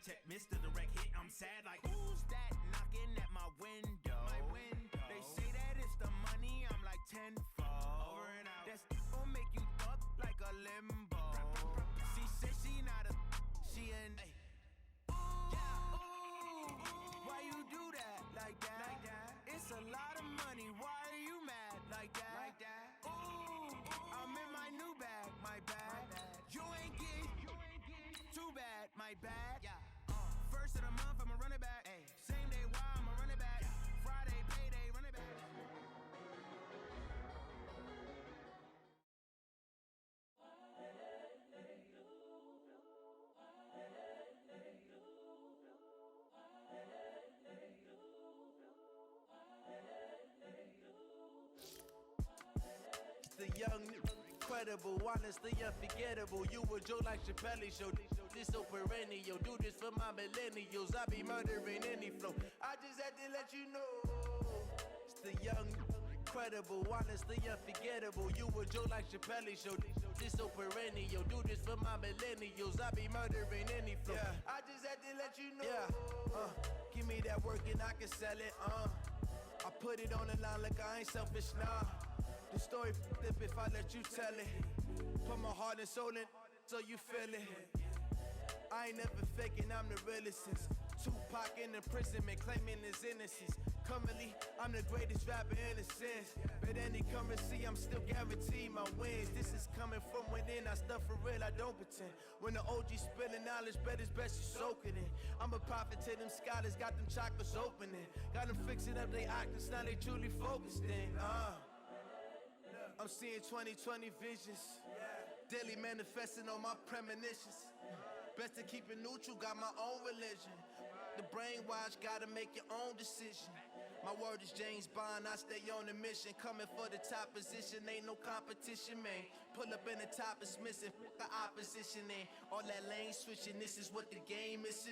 check, Mr. Direct Hit. I'm sad like, who's that knocking at my window? They say that it's the money, I'm like tenfold. Over and out. That's gon' make you up like a limbo. She said she not a, she an. Why you do that like that? It's a lot of money. Why are you mad like that? Ooh, I'm in my new bag, my bad. You ain't get too bad, my bad. First of the month, I'ma run it back. Same day, why I'ma run it back. Friday, payday, run it back. The young, incredible, honestly unforgettable. You a Joe like Chappelle show. This so perennial. Do this for my millennials. I be murdering any flow. I just had to let you know. It's the young, incredible, honestly unforgettable. You a Joe like Chappelle show. This so perennial. Do this for my millennials. I be murdering any flow. I just had to let you know. Give me that work and I can sell it. I put it on the line like I ain't selfish, nah. The story flip if I let you tell it. Put my heart and soul in so you feel it. I ain't never faking, I'm the realest since Tupac in imprisonment, claiming his innocence. Currently, I'm the greatest rapper in a sense. But any currency, I'm still guaranteed my wins. This is coming from within, I stuff for real, I don't pretend. When the OG spilling knowledge, bet it's best you soak it in. I'm a prophet to them scholars, got them chakras opening. Got them fixing up they octaves, now they truly focused in. I'm seeing 2020 visions, daily manifesting on my premonitions. Best to keep it neutral, got my own religion. The brainwash, gotta make your own decision. My word is James Bond, I stay on the mission. Coming for the top position, ain't no competition, man. Pull up in the top, it's missing, the opposition ain't. All that lane switching, this is what the game is.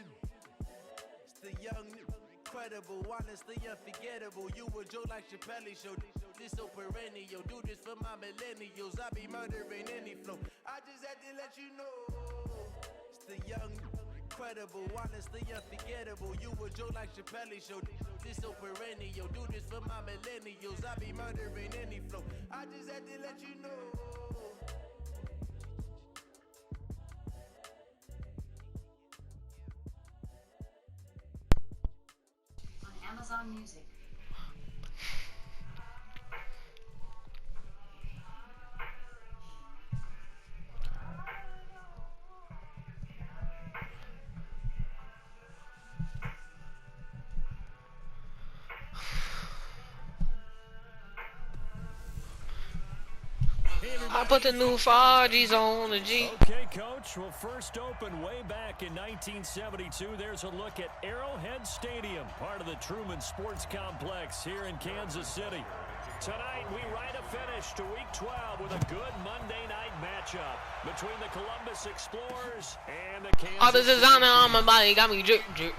It's the young, incredible, honestly unforgettable. You a Joe like Chappelle show. This so perennial. Do this for my millennials. I be murdering any flow. I just had to let you know. It's the young, incredible, honestly unforgettable. You a Joe like Chappelle show. This so perennial. Do this for my millennials. I be murdering any flow. I just had to let you know. On Amazon Music. I put the new 4Gs on the G. Okay, Coach. Well, first opened way back in 1972. There's a look at Arrowhead Stadium, part of the Truman Sports Complex here in Kansas City. Tonight, we write a finish to Week 12 with a good Monday night matchup between the Columbus Explorers and the Kansas All this City designer on my body got me drip. And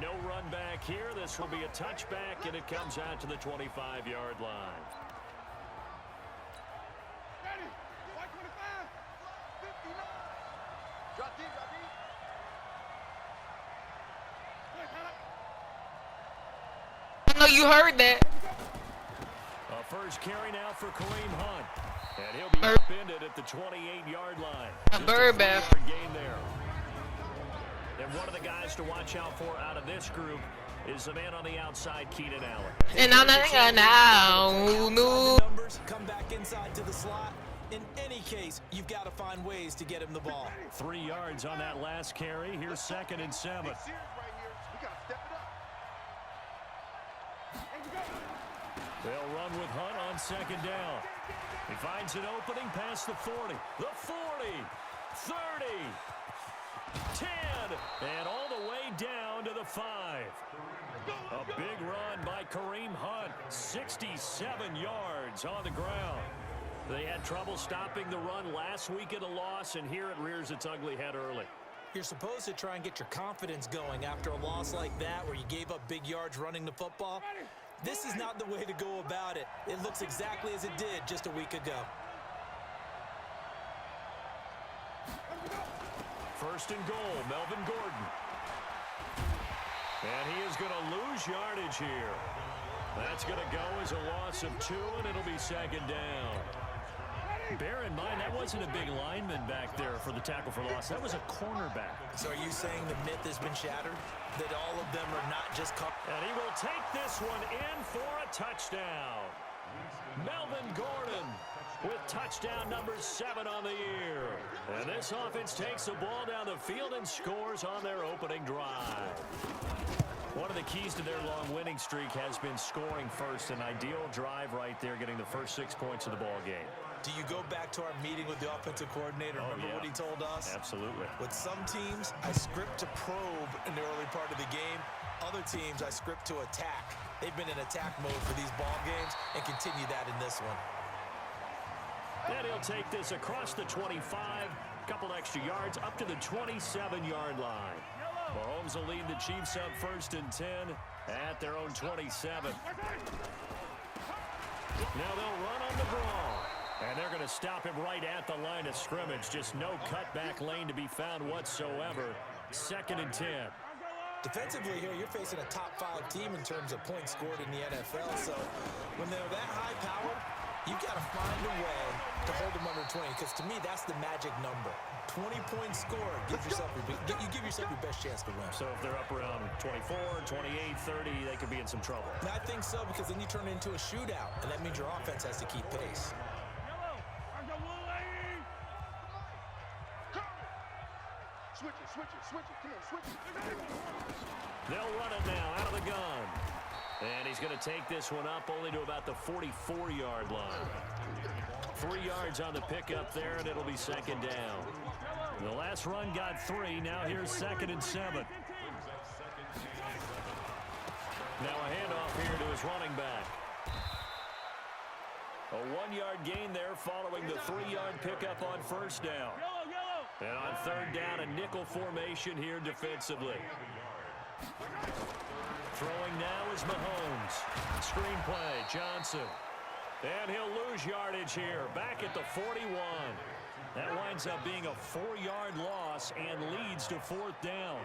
no run back here. This will be a touchback, and it comes out to the 25-yard line. I know you heard that. A first carry now for Kareem Hunt. And he'll be upended at the 28-yard line. A bird bath. Gain there. And one of the guys to watch out for out of this group is the man on the outside, Keenan Allen. And I'm not now. No. Numbers come back inside to the slot. In any case, you've got to find ways to get him the ball. 3 yards on that last carry. Here's 2nd and 7. They'll run with Hunt on 2nd down. He finds an opening past the 40, the 40, 30, 10, and all the way down to the 5. A big run by Kareem Hunt, 67 yards on the ground. They had trouble stopping the run last week at a loss, and here it rears its ugly head early. You're supposed to try and get your confidence going after a loss like that where you gave up big yards running the football. This is not the way to go about it. It looks exactly as it did just a week ago. First and goal, Melvin Gordon. And he is going to lose yardage here. That's going to go as a loss of 2, and it'll be second down. Bear in mind, that wasn't a big lineman back there for the tackle for loss. That was a cornerback. So are you saying the myth has been shattered? That all of them are not just... And he will take this one in for a touchdown. Melvin Gordon with touchdown number 7 on the year. And this offense takes the ball down the field and scores on their opening drive. One of the keys to their long winning streak has been scoring first. An ideal drive right there, getting the first 6 points of the ball game. Do you go back to our meeting with the offensive coordinator? Remember what he told us? Absolutely. With some teams, I script to probe in the early part of the game. Other teams, I script to attack. They've been in attack mode for these ball games and continue that in this one. And he'll take this across the 25, couple extra yards up to the 27-yard line. Mahomes will lead the Chiefs up first and 10 at their own 27. Now they'll run on the draw. And they're going to stop him right at the line of scrimmage. Just no cutback lane to be found whatsoever. Second and 10. Defensively here, you're facing a top-5 team in terms of points scored in the NFL. So when they're that high-powered, you've got to find a way to hold them under 20. Because to me, that's the magic number. 20 points scored. You give yourself your best chance to win. So if they're up around 24, 28, 30, they could be in some trouble. And I think so, because then you turn it into a shootout. And that means your offense has to keep pace. Switch it. Come on, switch it. They'll run it now out of the gun. And he's going to take this one up only to about the 44-yard line. 3 yards on the pickup there, and it'll be second down. The last run got 3. Now here's second and 7. Now a handoff here to his running back. A 1-yard gain there following the 3-yard pickup on first down. And on third down, a nickel formation here defensively. Throwing now is Mahomes. Screen play, Johnson. And he'll lose yardage here, back at the 41. That winds up being a 4-yard loss and leads to fourth down.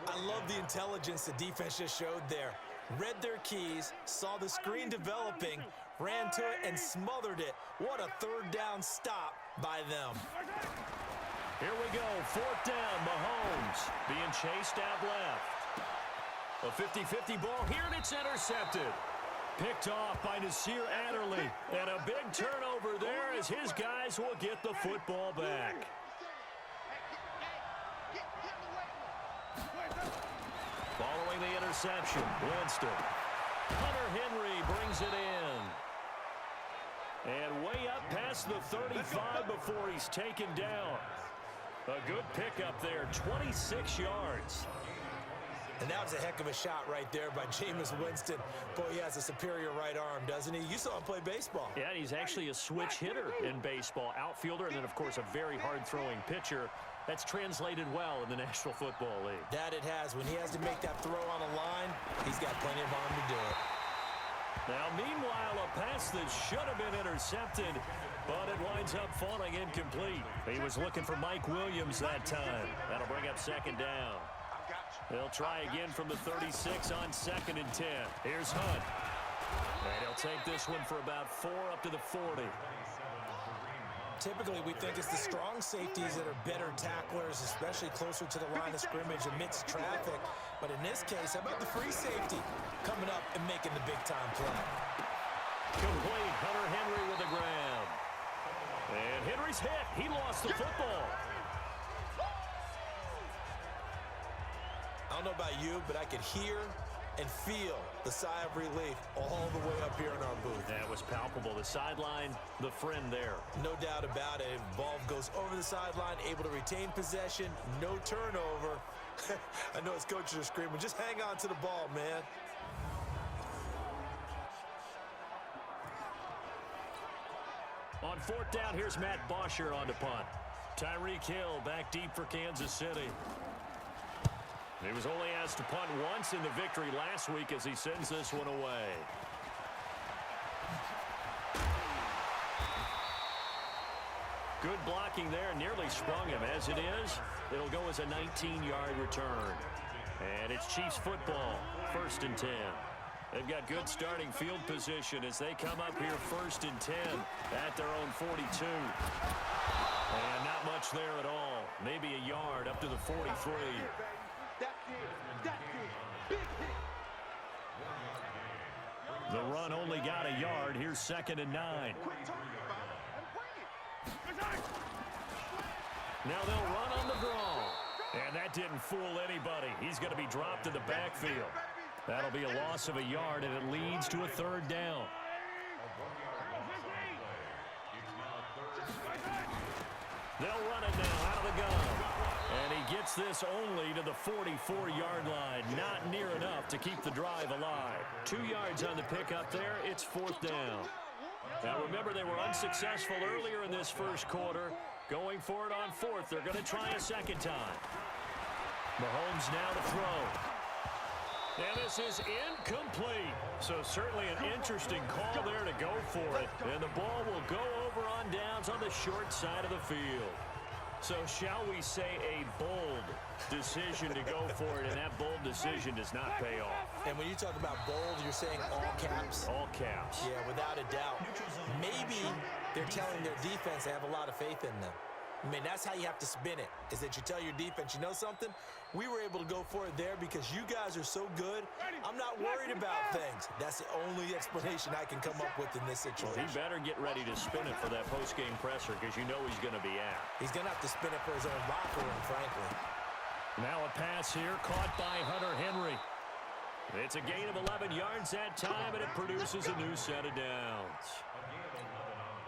I love the intelligence the defense just showed there. Read their keys, saw the screen developing, ran to it, and smothered it. What a third down stop by them. Here we go, fourth down, Mahomes being chased out left. A 50-50 ball here, and it's intercepted. Picked off by Nasir Adderley. And a big turnover there as his guys will get the football back. Following the interception, Winston. Hunter Henry brings it in. And way up past the 35 before he's taken down. A good pickup there, 26 yards. And that was a heck of a shot right there by Jameis Winston. Boy, he has a superior right arm, doesn't he? You saw him play baseball. Yeah, he's actually a switch hitter in baseball. Outfielder, and then, of course, a very hard-throwing pitcher. That's translated well in the National Football League. That it has. When he has to make that throw on the line, he's got plenty of arm to do it. Now, meanwhile, a pass that should have been intercepted, but it winds up falling incomplete. He was looking for Mike Williams that time. That'll bring up second down. They'll try again from the 36 on second and 10. Here's Hunt. And he'll take this one for about 4 up to the 40. Typically, we think it's the strong safeties that are better tacklers, especially closer to the line of scrimmage amidst traffic. But in this case, how about the free safety coming up and making the big-time play? Complete. Hunter Henry with a grab. And Henry's hit. He lost the football. I don't know about you, but I could hear and feel the sigh of relief all the way up here in our booth. That was palpable. The sideline, the friend there. No doubt about it. Ball goes over the sideline, able to retain possession, no turnover. I know his coaches are screaming, just hang on to the ball, man. On fourth down, here's Matt Bosher on the punt. Tyreek Hill back deep for Kansas City. He was only asked to punt once in the victory last week as he sends this one away. Good blocking there, nearly sprung him. As it is, it'll go as a 19-yard return. And it's Chiefs football, 1st and 10. They've got good starting field position as they come up here 1st and 10 at their own 42. And not much there at all. Maybe a yard up to the 43. The run only got a yard. Here's 2nd and 9. Now they'll run on the draw. And that didn't fool anybody. He's going to be dropped in the backfield. That'll be a loss of a yard, and it leads to a 3rd down. They'll run it now out of the gun. And he gets this only to the 44-yard line. Not near enough to keep the drive alive. 2 yards on the pickup there. It's 4th down. Now remember, they were unsuccessful earlier in this first quarter. Going for it on 4th. They're going to try a 2nd time. Mahomes now to throw. And this is incomplete. So certainly an interesting call there to go for it. And the ball will go over on downs on the short side of the field. So shall we say a bold decision to go for it, and that bold decision does not pay off. And when you talk about bold, you're saying all caps? All caps. Yeah, without a doubt. Maybe they're telling their defense they have a lot of faith in them. I mean, that's how you have to spin it, is that you tell your defense, you know something? We were able to go for it there because you guys are so good. I'm not worried about things. That's the only explanation I can come up with in this situation. Well, he better get ready to spin it for that post-game presser because you know he's going to be at. He's going to have to spin it for his own locker room, frankly. Now a pass here caught by Hunter Henry. It's a gain of 11 yards that time, and it produces a new set of downs.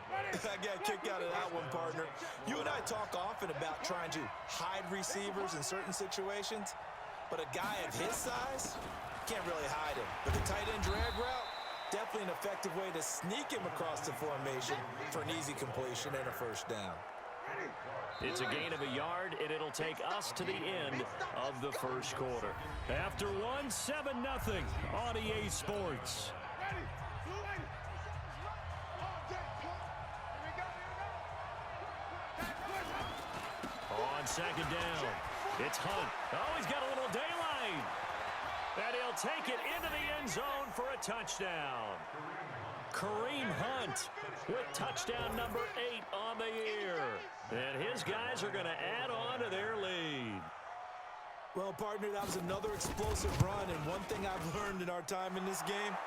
I got a kick out of that one, partner. You and I talk often about trying to hide receivers in certain situations, but a guy of his size can't really hide him. But the tight end drag route, definitely an effective way to sneak him across the formation for an easy completion and a 1st down. It's a gain of a yard, and it'll take us to the end of the first quarter. After one, 7-0 on EA Sports. On 2nd down, it's Hunt. Oh, he's got a little daylight. And he'll take it into the end zone for a touchdown. Kareem Hunt with touchdown number 8 on the year. And his guys are going to add on to their lead. Well, partner, that was another explosive run, and one thing I've learned in our time in this game,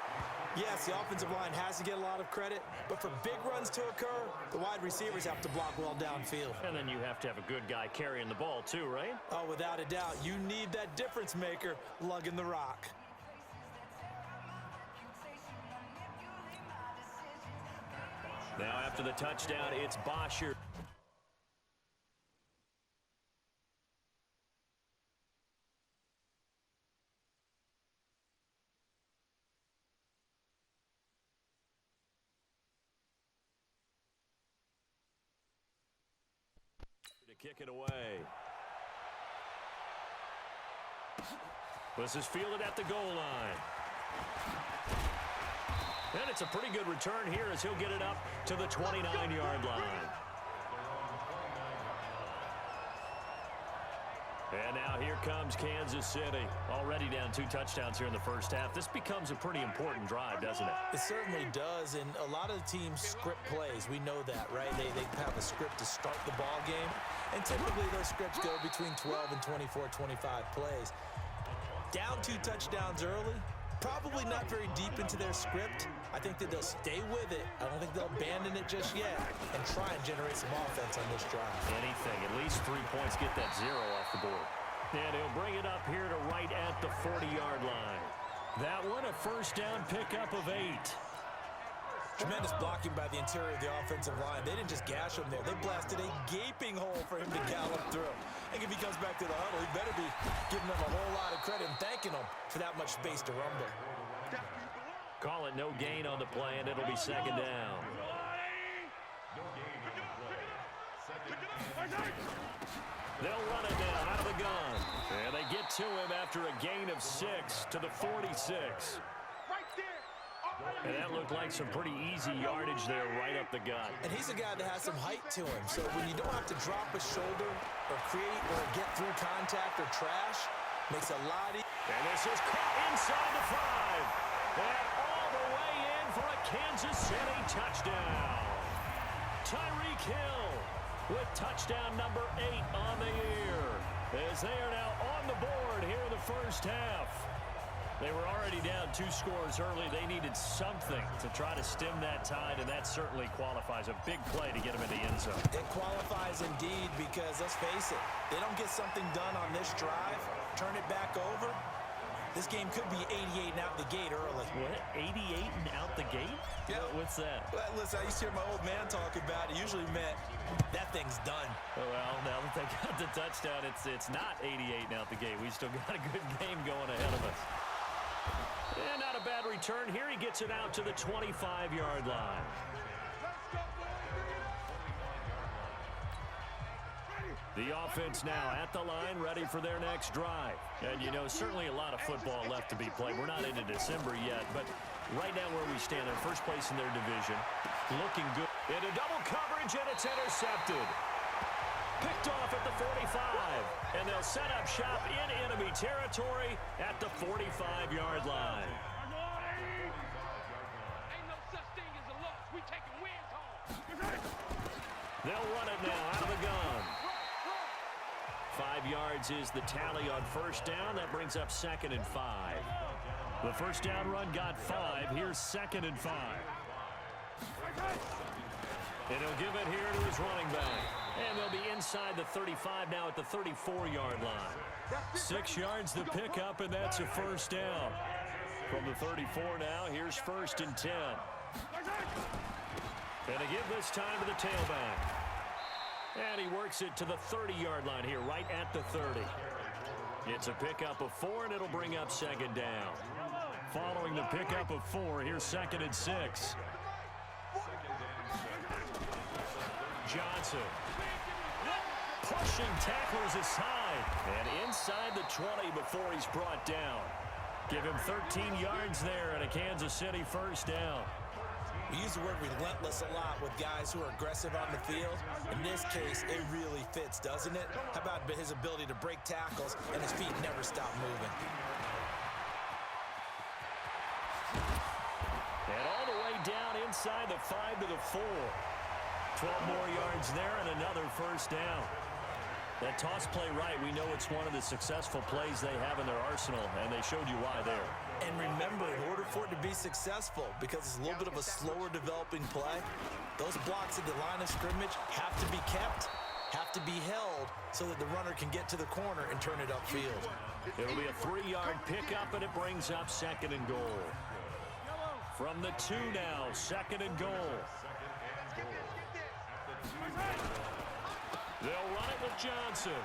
yes, the offensive line has to get a lot of credit, but for big runs to occur, the wide receivers have to block well downfield. And then you have to have a good guy carrying the ball too, right? Oh, without a doubt. You need that difference maker lugging the rock. Now after the touchdown, it's Bosher. To kick it away. This is fielded at the goal line. And it's a pretty good return here as he'll get it up to the 29-yard line. And now here comes Kansas City. Already down 2 touchdowns here in the first half. This becomes a pretty important drive, doesn't it? It certainly does, and a lot of the teams script plays. We know that, right? They have a script to start the ball game, and typically those scripts go between 12 and 24, 25 plays. Down 2 touchdowns early, probably not very deep into their script. I think that they'll stay with it. I don't think they'll abandon it just yet and try and generate some offense on this drive. Anything. At least 3 points, get that 0 off the board. And he'll bring it up here to right at the 40-yard line. That one, a first down pickup of 8. Tremendous blocking by the interior of the offensive line. They didn't just gash him there. They blasted a gaping hole for him to gallop through. I think if he comes back to the huddle, he better be giving them a whole lot of credit and thanking them for that much space to rumble. Call it no gain on the play, and it'll be 2nd down. They'll run it down out of the gun. And they get to him after a gain of 6 to the 46. Right there. And that looked like some pretty easy yardage there right up the gut. And he's a guy that has some height to him. So when you don't have to drop a shoulder or create or get through contact or trash, makes a lot easier. And this is caught inside the 5. And all the way in for a Kansas City touchdown. Tyreek Hill with touchdown number 8 on the year, as they are now on the board here in the first half. They were already down 2 scores early. They needed something to try to stem that tide, and that certainly qualifies. A big play to get them in the end zone. It qualifies indeed because, let's face it, they don't get something done on this drive, turn it back over, this game could be 88 and out the gate early. What? 88 and out the gate? Yeah. What's that? Well, listen, I used to hear my old man talk about it. Usually meant that thing's done. Well, now that they got the touchdown, it's not 88 and out the gate. We still got a good game going ahead of us. And not a bad return here. He gets it out to the 25-yard line. The offense now at the line, ready for their next drive. And, you know, certainly a lot of football left to be played. We're not into December yet, but right now where we stand, they're first place in their division. Looking good. Into double coverage, and it's intercepted. Picked off at the 45. And they'll set up shop in enemy territory at the 45-yard line. Ain't no such thing as a loss. We taking wins home. They'll run it now out of the gun. 5 yards is the tally on first down. That brings up 2nd and 5. The first down run got 5. Here's 2nd and 5. And he'll give it here to his running back. And they'll be inside the 35 now at the 34-yard line. 6 yards the pickup, and that's a first down. From the 34 now, here's 1st and 10. And to give this time to the tailback. And he works it to the 30-yard line here, right at the 30. It's a pickup of 4, and it'll bring up 2nd down. Following the pickup of 4, here's 2nd and 6. Johnson. Pushing tacklers aside. And inside the 20 before he's brought down. Give him 13 yards there and a Kansas City first down. We use the word relentless a lot with guys who are aggressive on the field. In this case, it really fits, doesn't it? How about his ability to break tackles and his feet never stop moving? And all the way down inside the 5 to the 4. 12 more yards there and another first down. That toss play right, we know it's one of the successful plays they have in their arsenal, and they showed you why there. And remember, in order for it to be successful, because it's a little bit of a slower developing play, those blocks at the line of scrimmage have to be kept, have to be held, so that the runner can get to the corner and turn it upfield. It'll be a 3-yard pickup, and it brings up 2nd and goal. From the 2 now, 2nd and goal. They'll run it with Johnson.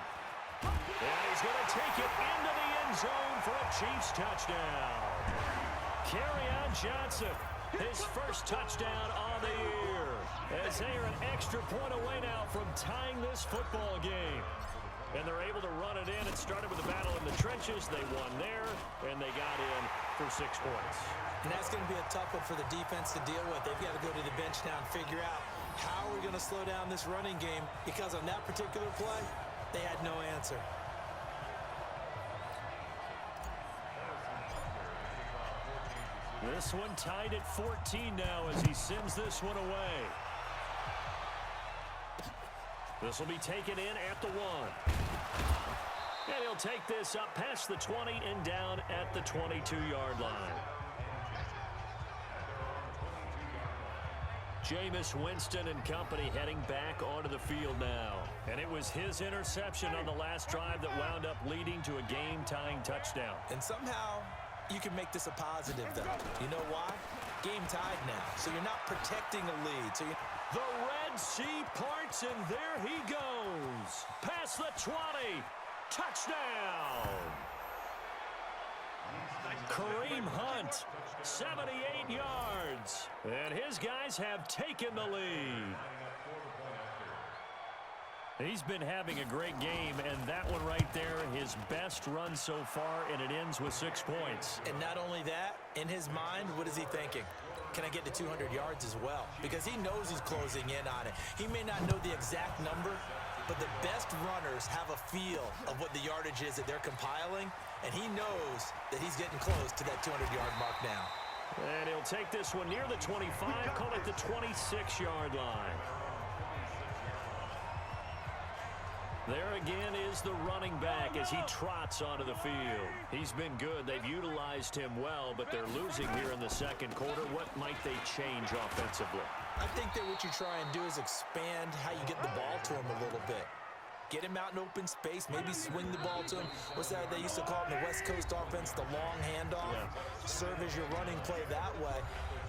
And he's going to take it into the end zone for a Chiefs touchdown. Kerryon Johnson, his first touchdown on the year. As they are an extra point away now from tying this football game. And they're able to run it in. It started with a battle in the trenches. They won there, and they got in for 6 points. And that's going to be a tough one for the defense to deal with. They've got to go to the bench now and figure out how are we going to slow down this running game, because on that particular play, they had no answer. This one tied at 14 now as he sends this one away. This will be taken in at the 1. And he'll take this up past the 20 and down at the 22-yard line. Jameis Winston and company heading back onto the field now. And it was his interception on the last drive that wound up leading to a game-tying touchdown. And somehow, you can make this a positive, though. You know why? Game tied now, so you're not protecting a lead. So the Red Sea parts, and there he goes. Past the 20. Touchdown. Kareem Hunt, 78 yards. And his guys have taken the lead. He's been having a great game, and that one right there, his best run so far, and it ends with 6 points. And not only that, in his mind, what is he thinking? can I get to 200 yards as well? Because he knows he's closing in on it. He may not know the exact number, but the best runners have a feel of what the yardage is that they're compiling, and he knows that he's getting close to that 200-yard mark now. And he'll take this one near the 25, call it the 26-yard line. There again is the running back as he trots onto the field. He's been good. They've utilized him well, but they're losing here in the second quarter. What might they change offensively? I think that what you try and do is expand how you get the ball to him a little bit. Get him out in open space, maybe swing the ball to him. What's that they used to call it in the West Coast offense, the long handoff? Yeah. Serve as your running play that way,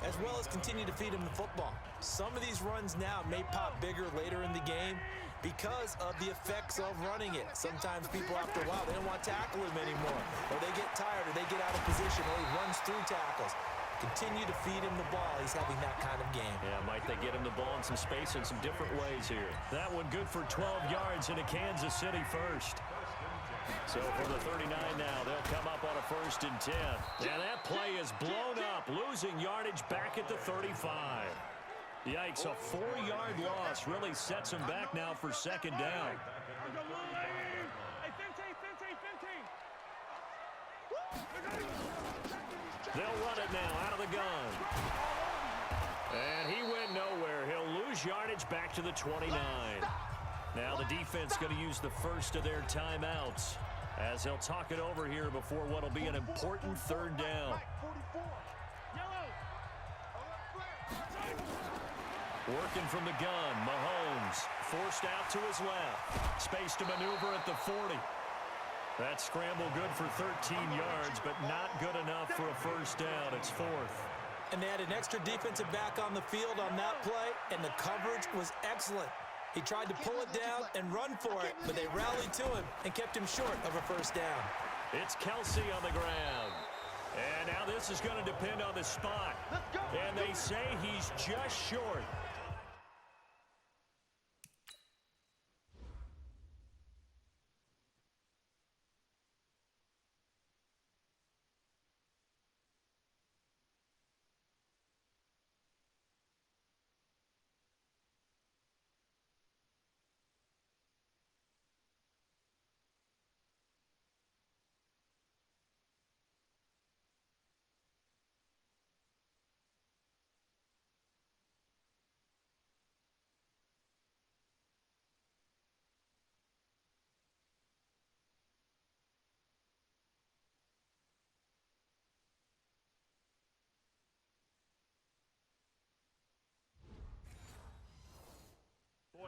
as well as continue to feed him the football. Some of these runs now may pop bigger later in the game because of the effects of running it. Sometimes people, after a while, they don't want to tackle him anymore, or they get tired, or they get out of position, or he runs through tackles. Continue to feed him the ball. He's having that kind of game. Yeah, might they get him the ball in some space in some different ways here. That one good for 12 yards into Kansas City first. So from the 39 now, they'll come up on a 1st and 10. And that play is blown up, losing yardage back at the 35. Yikes, a 4-yard loss really sets him back now for 2nd down. They'll run it now out of the gun. And he went nowhere. He'll lose yardage back to the 29. Now the defense going to use the first of their timeouts as they'll talk it over here before what will be an important 3rd down. Working from the gun, Mahomes forced out to his left. Space to maneuver at the 40. That scramble good for 13 yards, but not good enough for a 1st down. It's 4th. And they had an extra defensive back on the field on that play, and the coverage was excellent. He tried to pull it down and run for it, but they rallied to him and kept him short of a 1st down. It's Kelsey on the ground. And now this is going to depend on the spot. And they say he's just short.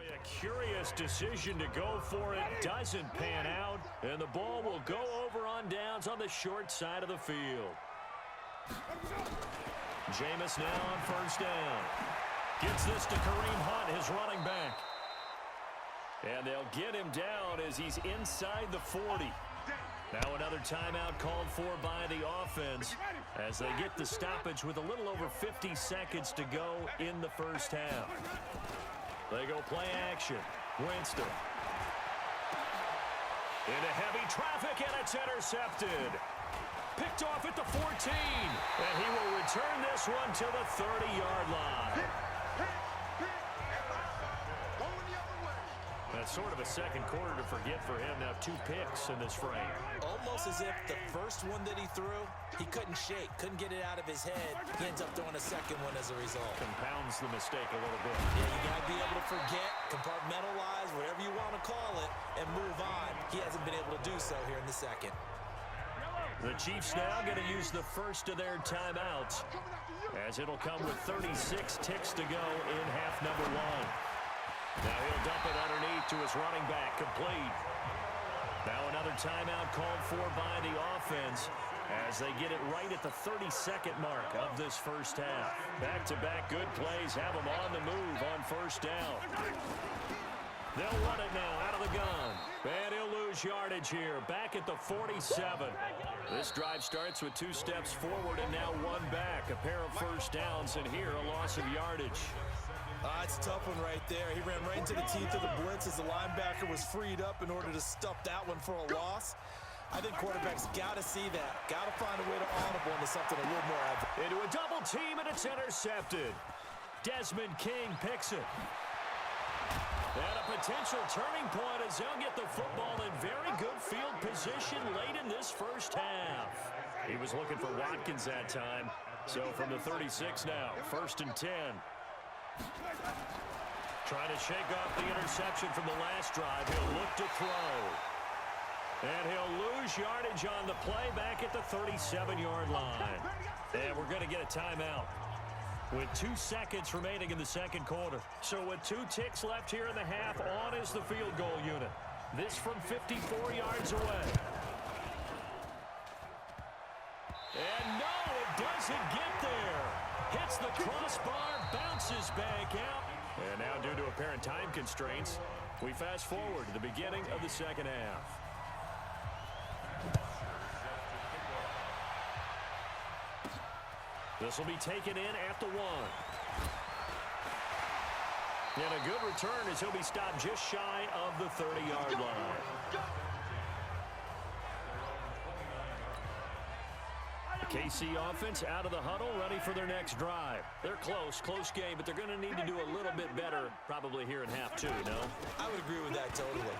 A curious decision to go for it. Doesn't pan out, and the ball will go over on downs on the short side of the field. Jameis now on 1st down. Gets this to Kareem Hunt, his running back. And they'll get him down as he's inside the 40. Now another timeout called for by the offense as they get the stoppage with a little over 50 seconds to go in the 1st half. They go play action. Winston. Into heavy traffic, and it's intercepted. Picked off at the 14. And he will return this one to the 30-yard line. That's sort of a second quarter to forget for him. Now 2 picks in this frame. Almost as if the first one that he threw, he couldn't shake, couldn't get it out of his head. He ends up throwing a second one as a result. Compounds the mistake a little bit. Yeah, you got to be able to forget, compartmentalize, whatever you want to call it, and move on. He hasn't been able to do so here in the second. The Chiefs now going to use the first of their timeouts as it'll come with 36 ticks to go in half number 1. Now he'll dump it underneath to his running back, complete. Now another timeout called for by the offense as they get it right at the 32nd mark of this 1st half. Back-to-back good plays have them on the move on 1st down. They'll run it now out of the gun. And he'll lose yardage here, back at the 47. This drive starts with 2 steps forward and now 1 back. A pair of 1st downs, and here a loss of yardage. It's a tough one right there. He ran right into the teeth of the blitz as the linebacker was freed up in order to stuff that one for a loss. I think quarterbacks got to see that. Got to find a way to audible into something a little more obvious. Into a double team, and it's intercepted. Desmond King picks it. And a potential turning point as they'll get the football in very good field position late in this first half. He was looking for Watkins that time. So from the 36 now, 1st and 10. Trying to shake off the interception from the last drive. He'll look to throw. And he'll lose yardage on the play back at the 37-yard line. And we're going to get a timeout with 2 seconds remaining in the second quarter. So with 2 ticks left here in the half, on is the field goal unit. This from 54 yards away. And no, it doesn't get there. Hits the crossbar, bounces back out. And now due to apparent time constraints, we fast forward to the beginning of the second half. This will be taken in at the 1. And a good return as he'll be stopped just shy of the 30-yard line. KC offense out of the huddle, ready for their next drive. They're close game, but they're going to need to do a little bit better probably here in half 2, no? I would agree with that totally.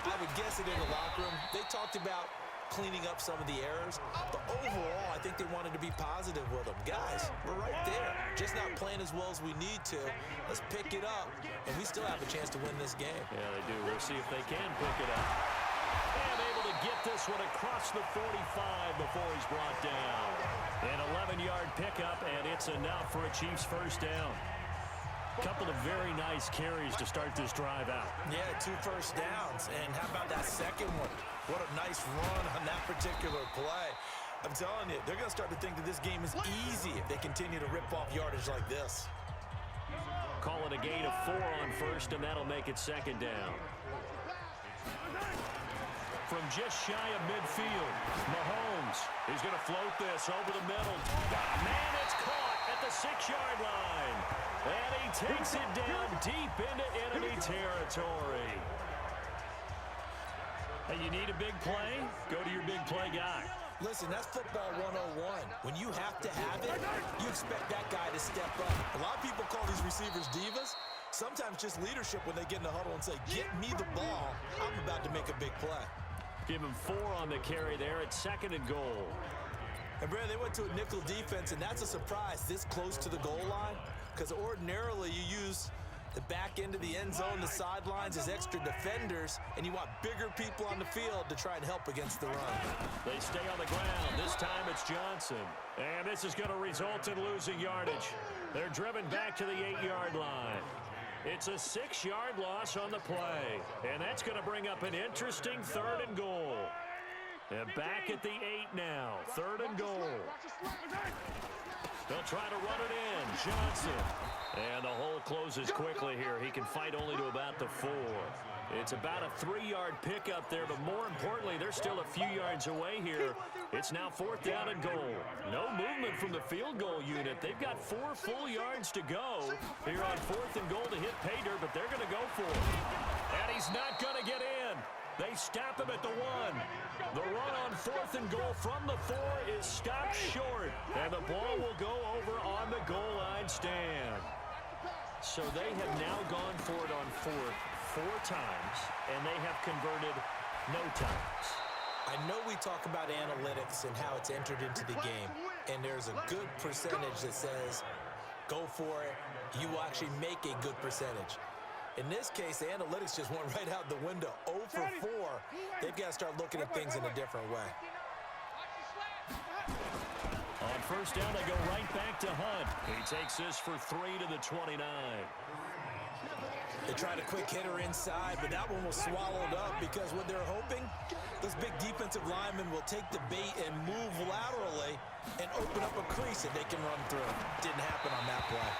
I would guess it in the locker room. They talked about cleaning up some of the errors, but overall, I think they wanted to be positive with them. Guys, we're right there. Just not playing as well as we need to. Let's pick it up, and we still have a chance to win this game. Yeah, they do. We'll see if they can pick it up. And able to get this one across the 45 before he's brought down. An 11-yard pickup, and it's enough for a Chiefs first down. Couple of very nice carries to start this drive out. Yeah, 2 first downs. And how about that second one? What a nice run on that particular play. I'm telling you, they're going to start to think that this game is easy if they continue to rip off yardage like this. Call it a gain of 4 on first, and that'll make it second down. From just shy of midfield, Mahomes is going to float this over the middle. Man, it's caught at the 6-yard line. And he takes it down deep into enemy territory. Hey, you need a big play? Go to your big play guy. Listen, that's football 101. When you have to have it, you expect that guy to step up. A lot of people call these receivers divas. Sometimes just leadership when they get in the huddle and say, get me the ball. I'm about to make a big play. Give him 4 on the carry there at 2nd and goal. And, Brad, they went to a nickel defense, and that's a surprise this close to the goal line. Because ordinarily you use the back end of the end zone, the sidelines as extra defenders, and you want bigger people on the field to try and help against the run. They stay on the ground. This time it's Johnson. And this is going to result in losing yardage. They're driven back to the 8-yard line. It's a 6-yard loss on the play. And that's going to bring up an interesting 3rd and goal. And back at the 8 now. 3rd and goal. They'll try to run it in. Johnson. And the hole closes quickly here. He can fight only to about the 4. It's about a 3-yard pickup there, but more importantly, they're still a few yards away here. It's now 4th down and goal. No movement from the field goal unit. They've got 4 full yards to go here on 4th and goal to hit pay dirt, but they're going to go for it. And he's not going to get in. They stop him at the 1. The run on 4th and goal from the 4 is stopped short, and the ball will go over on the goal line stand. So they have now gone for it on 4th 4 times, and they have converted no times. I know we talk about analytics and how it's entered into the game, and there's a good percentage that says, go for it, you will actually make a good percentage. In this case, the analytics just went right out the window. 0 for 4. They've got to start looking at things in a different way. On 1st down, they go right back to Hunt. He takes this for 3 to the 29. They tried a quick hitter inside, but that one was swallowed up because what they're hoping, those big defensive linemen will take the bait and move laterally and open up a crease that they can run through. Didn't happen on that play.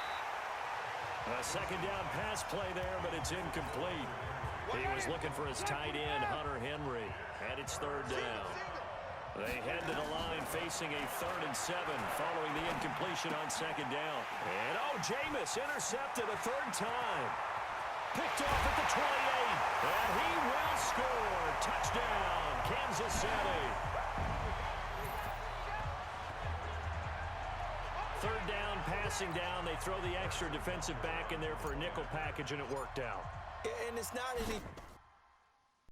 A 2nd down pass play there, but it's incomplete. He was looking for his tight end, Hunter Henry, and it's 3rd down. They head to the line facing a 3rd and 7 following the incompletion on 2nd down. And Jameis intercepted a 3rd time. Picked off at the 28, and he will score. Touchdown, Kansas City. Third down, passing down. They throw the extra defensive back in there for a nickel package, and it worked out. And it's not any